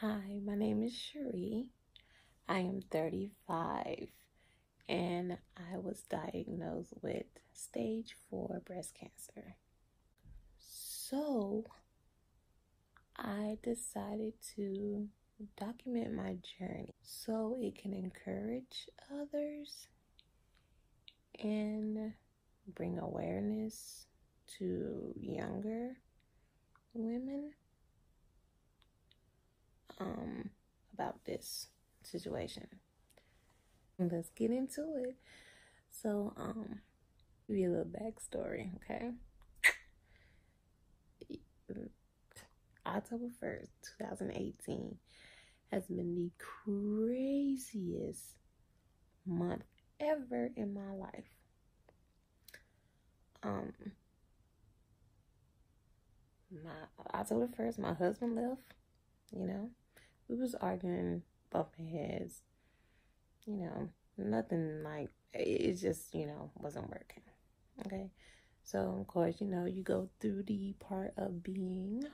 Hi, my name is Cherie. I am 35 and I was diagnosed with stage 4 breast cancer. So I decided to document my journey so it can encourage others and bring awareness to younger women about this situation. Let's get into it. So, give you a little backstory, okay? October 1st, 2018 has been the craziest month ever in my life. October 1st, my husband left, we was arguing, bumping heads, nothing like, it just, wasn't working, okay? So, of course, you go through the part of being,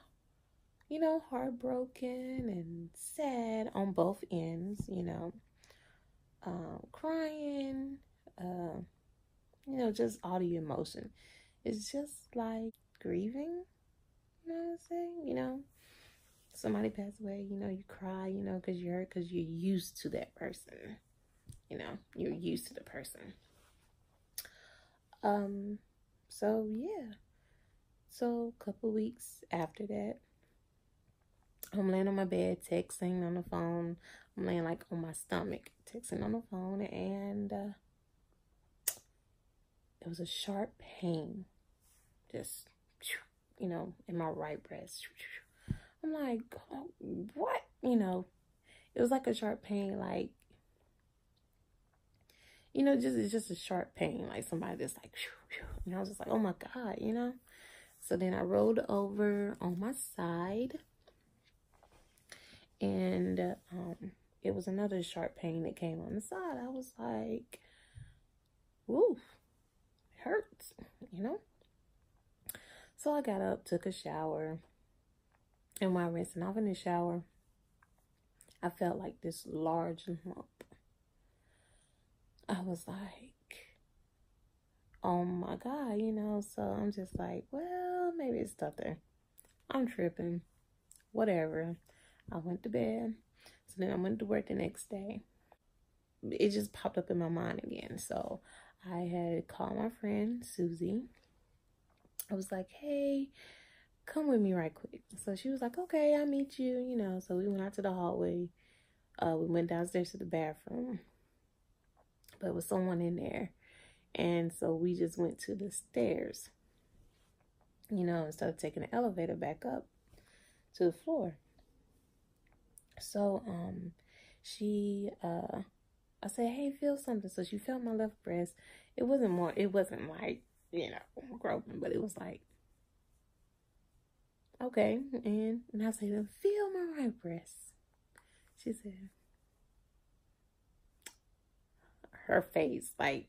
heartbroken and sad on both ends, crying, just all the emotion. It's just like grieving, you know what I'm saying? Somebody passed away, you cry, because you're hurt, because you're used to that person, you're used to the person. So yeah. So a couple weeks after that, I'm laying on my bed, texting on the phone. I'm laying like on my stomach, texting on the phone, and it was a sharp pain, just, in my right breast. I'm like, oh, what? It was like a sharp pain, like, it's just a sharp pain, like somebody just like, I was just like, oh my God, So then I rolled over on my side, and it was another sharp pain that came on the side. I was like, woo, it hurts, So I got up, took a shower, and while rinsing off in the shower, I felt like this large lump. I was like, oh my God, so I'm just like, well, maybe it's nothing. I'm tripping, whatever. I went to bed. So then I went to work the next day. It just popped up in my mind again. So I had called my friend, Susie. I was like, hey, come with me right quick. So she was like, okay, I'll meet you, So we went out to the hallway. We went downstairs to the bathroom. But there was someone in there. And so we just went to the stairs, instead of taking the elevator back up to the floor. So, I said, hey, feel something. So she felt my left breast. It wasn't like, groping, but it was like, okay. And I said, feel my right breast. She said, her face, like,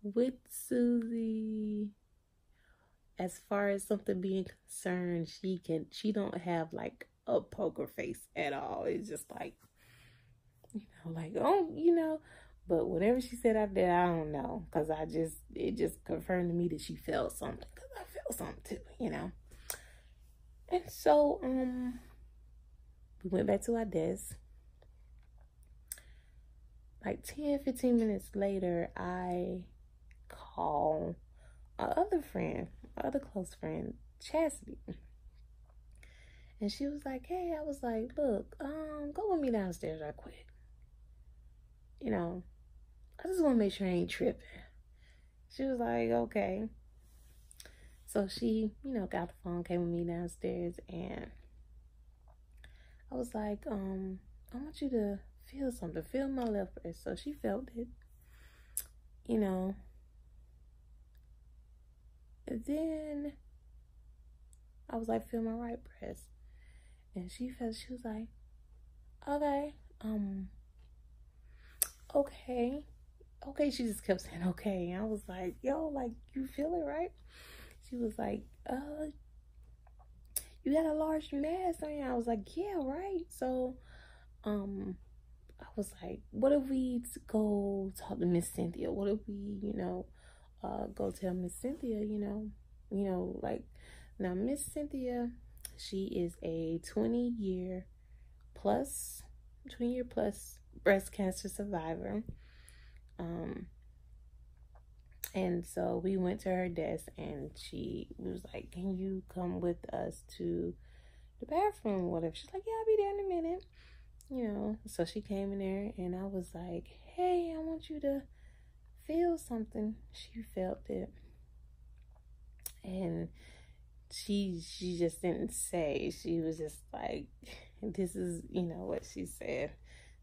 with Susie, as far as something being concerned, she don't have like a poker face at all. It's just like, like, oh, but whatever she said after that, I don't know. Cause it just confirmed to me that she felt something. Cause I felt something too, And so, we went back to our desk. Like 10, 15 minutes later, I call our other close friend, Chastity. And she was like, hey, I was like, look, go with me downstairs right quick. I just want to make sure I ain't tripping. She was like, okay. So she, got the phone, came with me downstairs, and I was like, I want you to feel something. Feel my left breast. So she felt it, And then I was like, feel my right breast. And she was like, okay, okay. She just kept saying, okay. And I was like, yo, like, you feel it, right? She was like, you got a large mass on you. I was like, yeah, right. So, I was like, what if we go talk to Miss Cynthia? What if we, go tell Miss Cynthia, like, now Miss Cynthia, she is a 20-year plus breast cancer survivor. And so we went to her desk and she was like, can you come with us to the bathroom or whatever? She's like, yeah, I'll be there in a minute. So she came in there and I was like, hey, I want you to feel something. She felt it. And she just didn't say. She was just like, this is, what she said.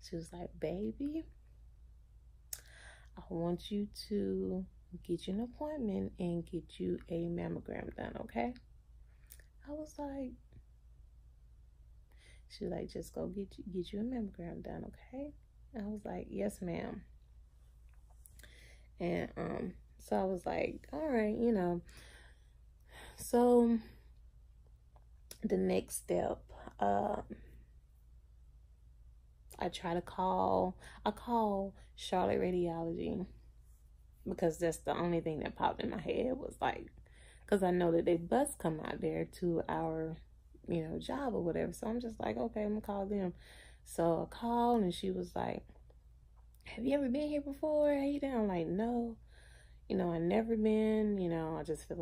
She was like, baby, I want you to get you an appointment and get you a mammogram done, okay? I was like, she was like, just go get you a mammogram done, okay? I was like, yes, ma'am. And so I was like, all right, So the next step, I call Charlotte Radiology, because that's the only thing that popped in my head was like, because I know that they bus come out there to our, job or whatever. So I'm just like, okay, I'm gonna call them. So I called and she was like, have you ever been here before? How you doing? I'm like, no. I never been, I just feel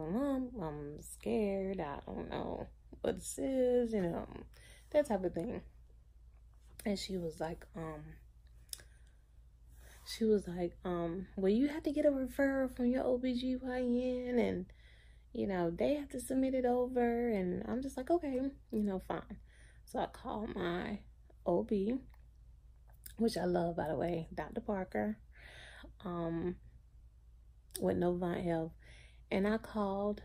I'm scared. I don't know what this is, that type of thing. And she was like, well, you have to get a referral from your OBGYN and, they have to submit it over. And I'm just like, okay, fine. So I called my OB, which I love, by the way, Dr. Parker, with Novant Health. And I called,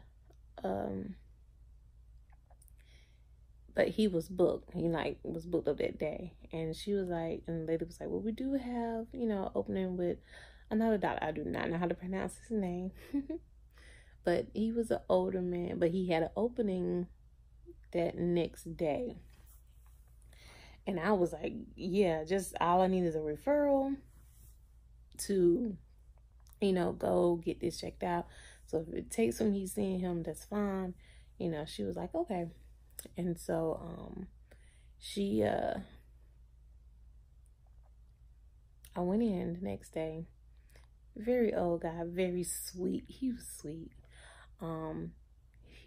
but he was booked. He was booked up that day. And she was like, and the lady was like, well, we do have, opening with another doctor. I do not know how to pronounce his name. But he was an older man, but he had an opening that next day. And I was like, yeah, just all I need is a referral to, go get this checked out. So if it takes him, he's seeing him, that's fine. She was like, okay. And so I went in the next day. Very old guy, very sweet. He was sweet.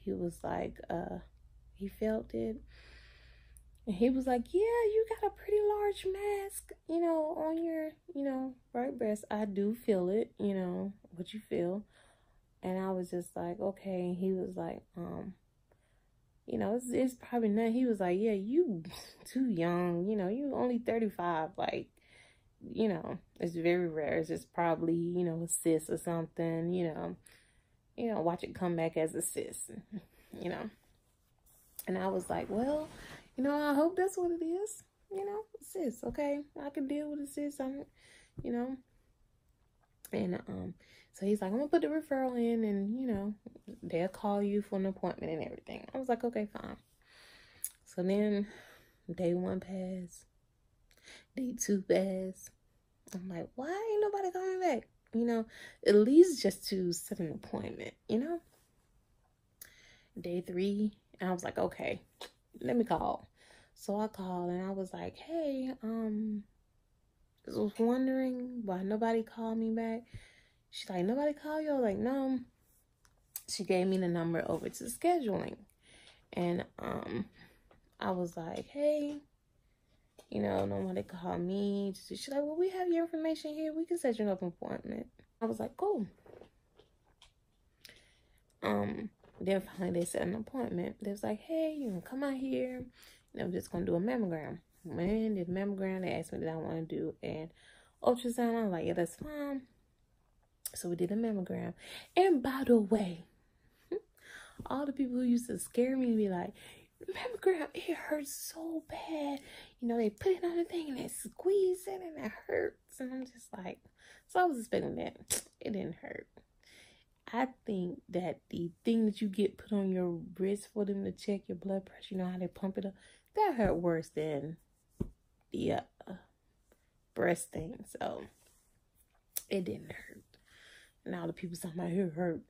He was like, he felt it. And he was like, yeah, you got a pretty large mask, on your, right breast. I do feel it, what you feel. And I was just like, okay. He was like, it's probably not. He was like, yeah, you too young, you only 35. Like, it's very rare. It's just probably, a cyst or something, watch it come back as a cyst, And I was like, well, I hope that's what it is, cyst, okay? I can deal with a cyst, and, so he's like, I'm gonna put the referral in and, they'll call you for an appointment and everything. I was like, okay, fine. So then day 1 passed, day 2 passed. I'm like, why ain't nobody coming back? At least just to set an appointment, Day 3, and I was like, okay, let me call. So I called and I was like, hey, I was wondering why nobody called me back. She's like, nobody called you? I was like, no. She gave me the number over to scheduling. And I was like, hey, nobody called me. She's like, well, we have your information here. We can set you up an appointment. I was like, cool. Then finally they set an appointment. They was like, hey, you can come out here. I'm just going to do a mammogram. Went in, did mammogram. They asked me did I want to do an ultrasound. I was like, yeah, that's fine. So we did a mammogram. And by the way, all the people who used to scare me and be like, mammogram, it hurts so bad. They put it on the thing and they squeeze it and it hurts. And I'm just like, so I was expecting that. It didn't hurt. I think that the thing that you get put on your wrist for them to check your blood pressure, you know how they pump it up, that hurt worse than the breast thing. So it didn't hurt. And all the people talking about it hurt,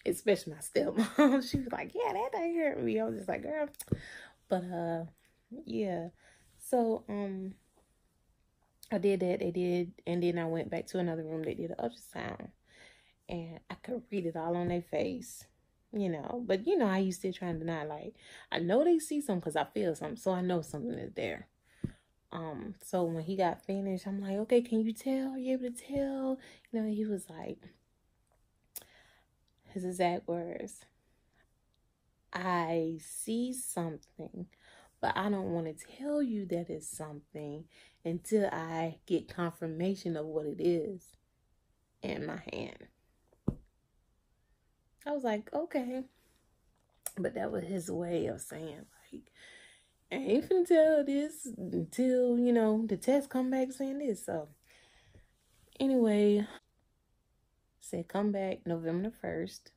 especially my stepmom. She was like, "Yeah, that thing hurt me." I was just like, "Girl," but yeah. So I did that. They did, and then I went back to another room. They did an ultrasound, and I could read it all on their face, you know. But you know, I used to try and deny. Like, I know they see something because I feel something, so I know something is there. So when he got finished, I'm like, "Okay, can you tell? Are you able to tell?" You know, he was like, his exact words, "I see something, but I don't want to tell you that it's something until I get confirmation of what it is in my hand." I was like, "Okay." But that was his way of saying, like, "I ain't finna tell this until, you know, the test come back saying this." So anyway, said come back November the 1st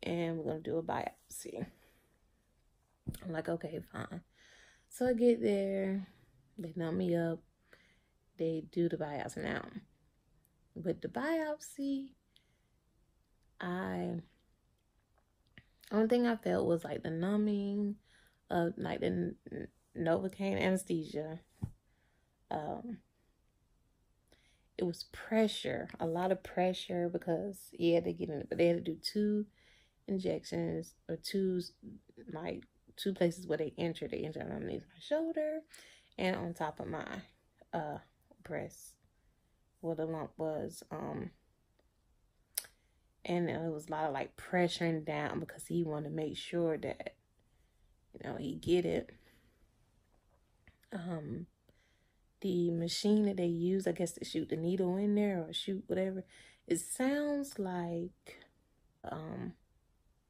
and we're gonna do a biopsy. I'm like, "Okay, fine." So I get there, they numb me up, they do the biopsy now. With the biopsy, I only thing I felt was like the numbing of like the Novocaine anesthesia. It was pressure, a lot of pressure because he had to get in, but they had to do 2 injections or two places where they entered. They entered underneath my shoulder and on top of my breast where the lump was. And it was a lot of like pressuring down because he wanted to make sure that, you know, he get it. The machine that they use, I guess, to shoot the needle in there or shoot whatever, it sounds like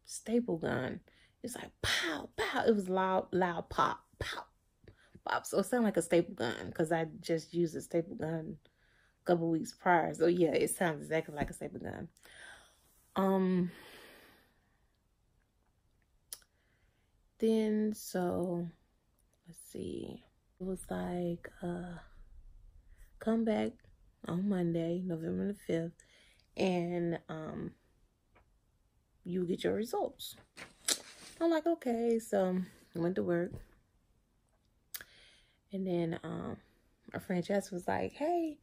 staple gun. It's like pow pow. It was loud pop pow pop. So it sounded like a staple gun because I just used a staple gun a couple weeks prior. So yeah, it sounds exactly like a staple gun. Then so let's see. It was like come back on Monday, November the 5th, and you get your results. I'm like, okay, so I went to work. And then my friend Jess was like, "Hey,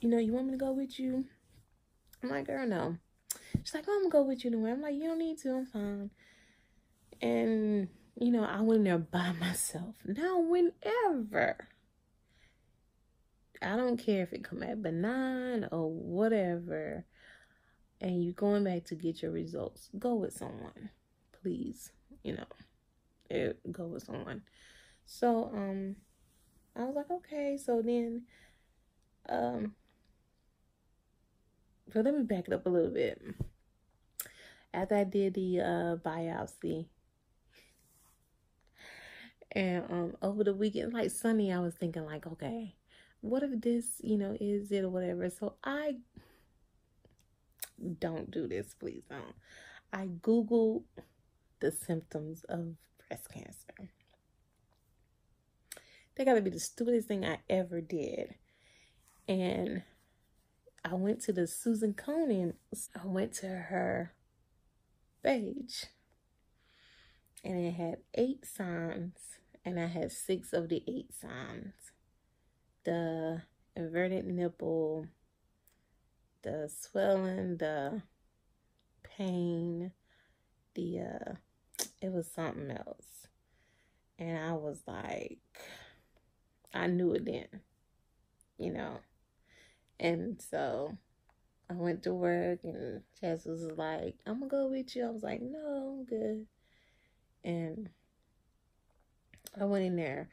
you know, you want me to go with you?" I'm like, "Girl, no." She's like, "Oh, I'm gonna go with you anyway." I'm like, "You don't need to, I'm fine." And, you know, I went in there by myself. Now, whenever, I don't care if it come at benign or whatever, and you're going back to get your results, go with someone. Please, you know, go with someone. So, I was like, okay. So then, so let me back it up a little bit. After I did the biopsy, and over the weekend, like Sunday, I was thinking like, okay, what if this, you know, is it or whatever. So I don't do this, please don't. I Googled the symptoms of breast cancer. They gotta be the stupidest thing I ever did. And I went to the Susan Conan. I went to her page, and it had 8 signs, and I had 6 of the 8 signs: the inverted nipple, the swelling, the pain, the it was something else. And I was like, I knew it then, you know. And so I went to work, and Chess was like, "I'm gonna go with you." I was like, "No, I'm good." And I went in there.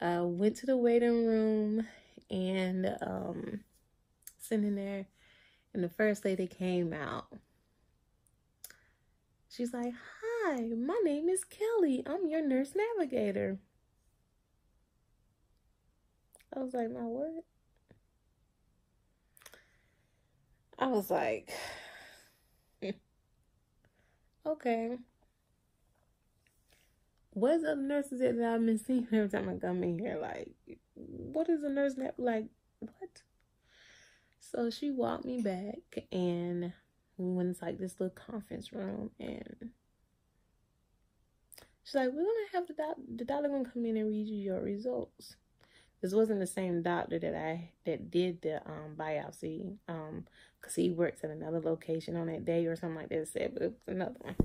I went to the waiting room and sitting there, and the first lady came out. She's like, "Hi, my name is Kelly. I'm your nurse navigator." I was like, "My what?" I was like, okay, where's the nurses at that I've been seeing every time I come in here? Like, what is a nurse nap? Like, what? So she walked me back, and we went into like this little conference room, and she's like, "We're gonna have the doctor gonna come in and read you your results." This wasn't the same doctor that did the biopsy, because he works at another location on that day or something like that. Said, but it was another one.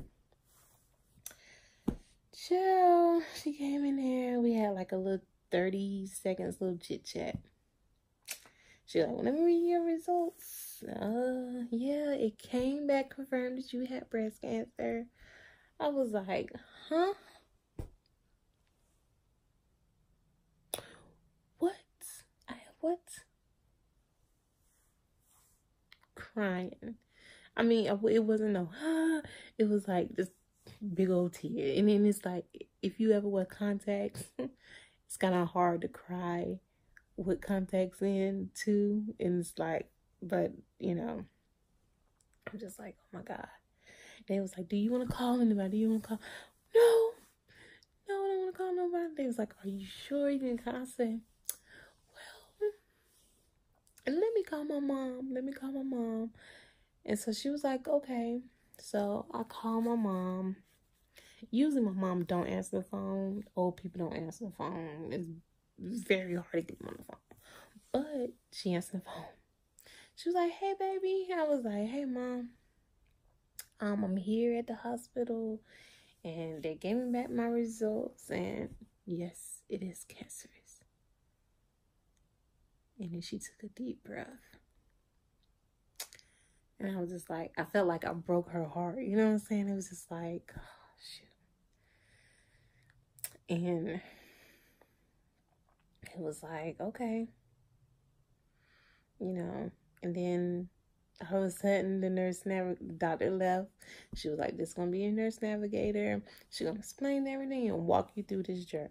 Chill. She came in there. We had like a little 30 seconds little chit chat. She like, well, let me read your results. Yeah, it came back confirmed that you had breast cancer. I was like, huh? What? I have what? Crying. I mean, it wasn't no, it was like this big old tear. And then it's like, if you ever wear contacts, it's kind of hard to cry with contacts in too. And it's like, but you know, I'm just like, oh my God. They was like, do you want to call anybody? Do you want to call? No, no, I don't want to call nobody. They was like, are you sure you didn't call? I said, well, and let me call my mom. Let me call my mom. And so she was like, okay. So I called my mom. Usually my mom don't answer the phone. Old people don't answer the phone. It's very hard to get them on the phone. But she answered the phone. She was like, hey, baby. I was like, hey, mom. I'm here at the hospital. And they gave me back my results. And yes, it is cancerous. And then she took a deep breath. And I was just like, I felt like I broke her heart. You know what I'm saying? It was just like, oh, shit. And it was like, okay, you know. And then all of a sudden, the doctor left. She was like, this is going to be a nurse navigator. She's going to explain everything and walk you through this journey.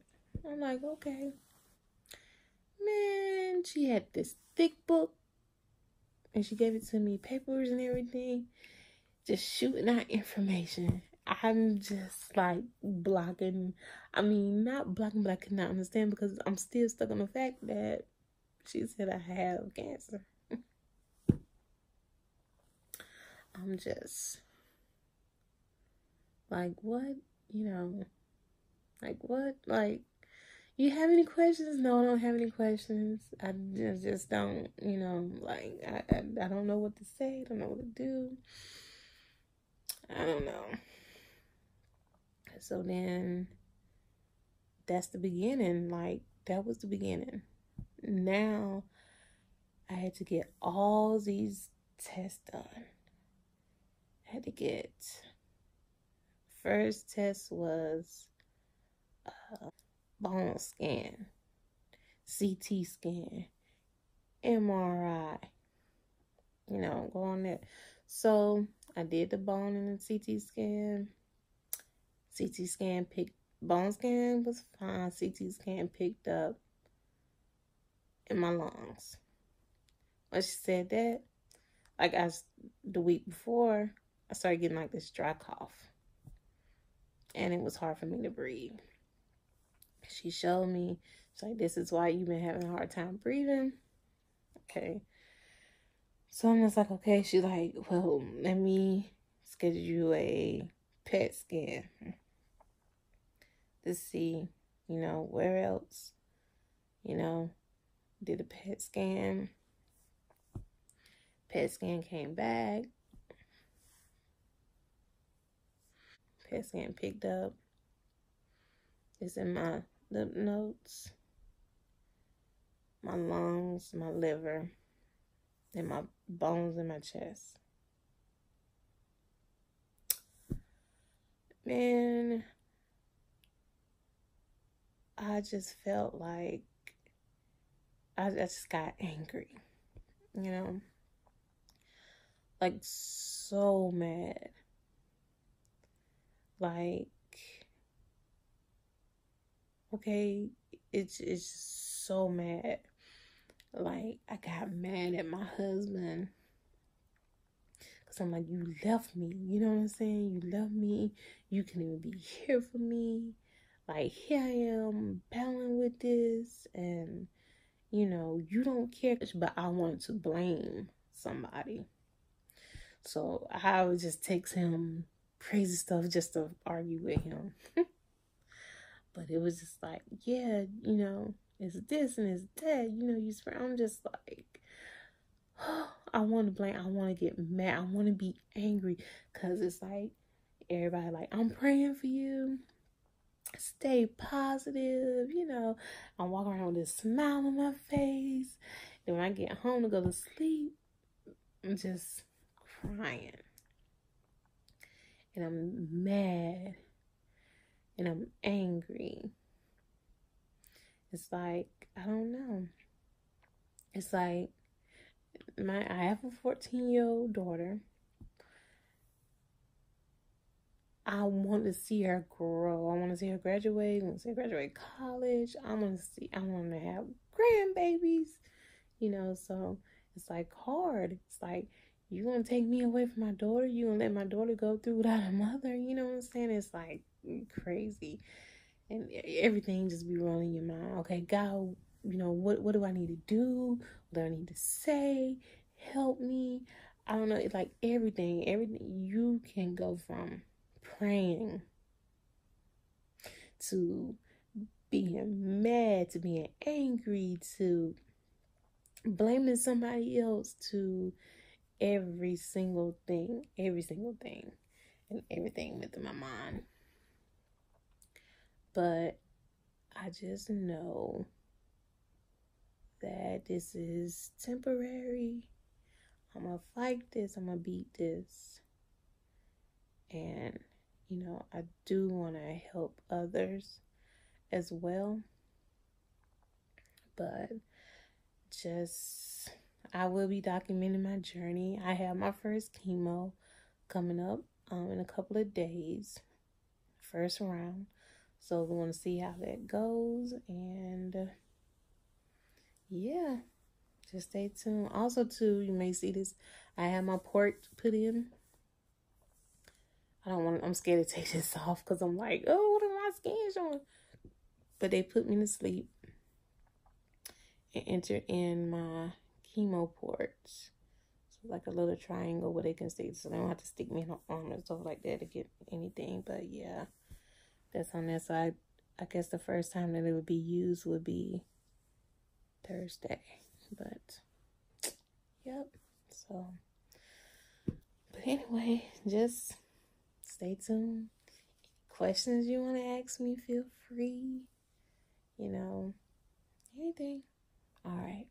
I'm like, okay. Man, she had this thick book. And she gave it to me, papers and everything. Just shooting out information. I'm just like blocking. I mean, not blocking, but I could not understand because I'm still stuck on the fact that she said I have cancer. I'm just like, what? You know, like, what? Like, you have any questions? No, I don't have any questions. I just don't, you know, like, I don't know what to say. I don't know what to do. I don't know. So then that's the beginning. Like, that was the beginning. Now I had to get all these tests done. I had to get, first test was bone scan, CT scan, MRI, you know, go on there. So I did the bone and the CT scan. CT scan bone scan was fine. CT scan picked up in my lungs. When she said that, like the week before, I started getting like this dry cough. And it was hard for me to breathe. She showed me, she's like, this is why you've been having a hard time breathing. Okay. So I'm just like, okay. She's like, well, let me schedule you a PET scan to see, you know, where else, you know, did a PET scan. PET scan came back. PET scan picked up. It's in my lymph nodes, my lungs, my liver, and my bones in my chest. Man, I just felt like I just got angry, you know, like so mad. Like, okay, it's just so mad. Like, I got mad at my husband Because I'm like, you left me. You know what I'm saying? You left me. You can even be here for me. Like, here I am battling with this. And, you know, you don't care. But I wanted to blame somebody. So I would just text him crazy stuff just to argue with him. But it was just like, yeah, you know, it's this and it's that. You know, I'm just like, I want to blame. I want to get mad. I want to be angry. Because it's like, everybody like, I'm praying for you. Stay positive. You know, I'm walking around with this smile on my face. And when I get home to go to sleep, I'm just crying. And I'm mad. And I'm angry. It's like, I don't know. It's like, I have a 14-year-old daughter. I want to see her grow. I want to see her graduate. I want to see her graduate college. I want to have grandbabies. You know, so it's like hard. It's like, you gonna take me away from my daughter? You gonna let my daughter go through without a mother? You know what I'm saying? It's like crazy. And everything just be rolling in your mind. Okay, God, you know, what do I need to do? What do I need to say? Help me. I don't know. It's like everything you can go from praying to being mad, to being angry, to blaming somebody else, to every single thing, and everything within my mind. But I just know that this is temporary. I'm gonna fight this. I'm gonna beat this. And, you know, I do want to help others as well. But I will be documenting my journey. I have my first chemo coming up in a couple of days. First round. So we want to see how that goes. And yeah, just stay tuned. Also, too, you may see this. I have my port put in. I'm scared to take this off because I'm like, oh, what are my skin showing? But they put me to sleep and enter in my chemo ports. So like a little triangle where they can see. So they don't have to stick me in the arm and stuff like that to get anything. But yeah, that's on that side. I guess the first time that it would be used would be Thursday. But yep. So, but anyway, just stay tuned. Questions you want to ask me, feel free. You know, anything. All right.